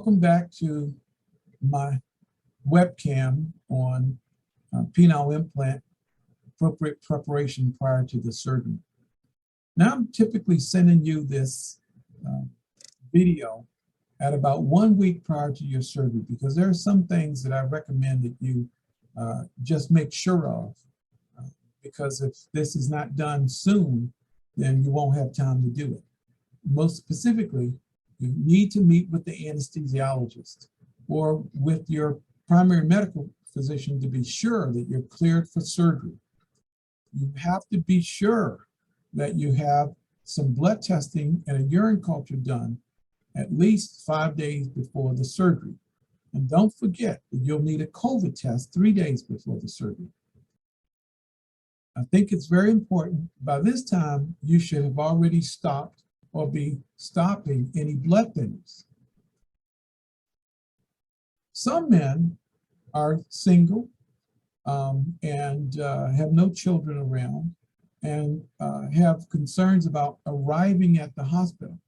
Welcome back to my webcam on penile implant appropriate preparation prior to the surgery. Now I'm typically sending you this video at about 1 week prior to your surgery because there are some things that I recommend that you just make sure of because if this is not done soon, then you won't have time to do it. Most specifically, you need to meet with the anesthesiologist or with your primary medical physician to be sure that you're cleared for surgery. You have to be sure that you have some blood testing and a urine culture done at least 5 days before the surgery. And don't forget that you'll need a COVID test 3 days before the surgery. I think it's very important. By this time, you should have already stopped or be stopping any blood thinners. Some men are single and have no children around and have concerns about arriving at the hospital.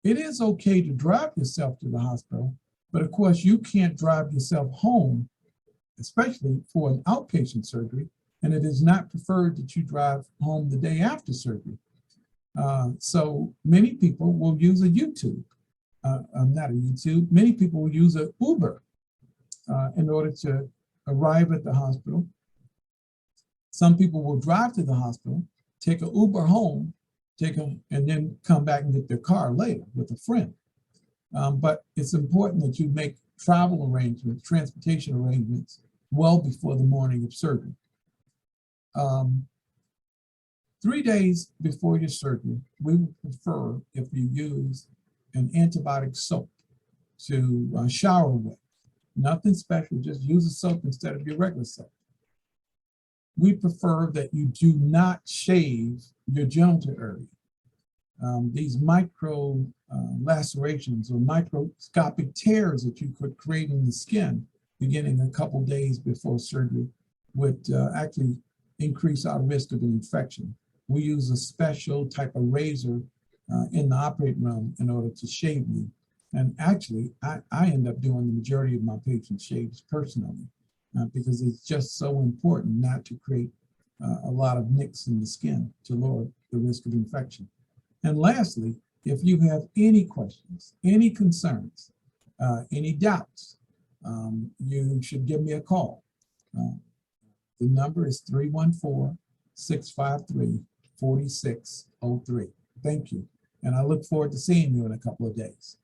It is okay to drive yourself to the hospital, but of course you can't drive yourself home, especially for an outpatient surgery, and it is not preferred that you drive home the day after surgery. So many people will use a YouTube, not a YouTube, many people will use an Uber in order to arrive at the hospital. Some people will drive to the hospital, take an Uber home, and then come back and get their car later with a friend. But it's important that you make travel arrangements, transportation arrangements, well before the morning of surgery. 3 days before your surgery, we would prefer if you use an antibiotic soap to shower with. Nothing special, just use a soap instead of your regular soap. We prefer that you do not shave your genital area. These micro lacerations or microscopic tears that you could create in the skin beginning a couple days before surgery would actually increase our risk of an infection. We use a special type of razor in the operating room in order to shave you. And actually, I end up doing the majority of my patients' shaves personally because it's just so important not to create a lot of nicks in the skin to lower the risk of infection. And lastly, if you have any questions, any concerns, any doubts, you should give me a call. The number is 314-653-4603. Thank you. And I look forward to seeing you in a couple of days.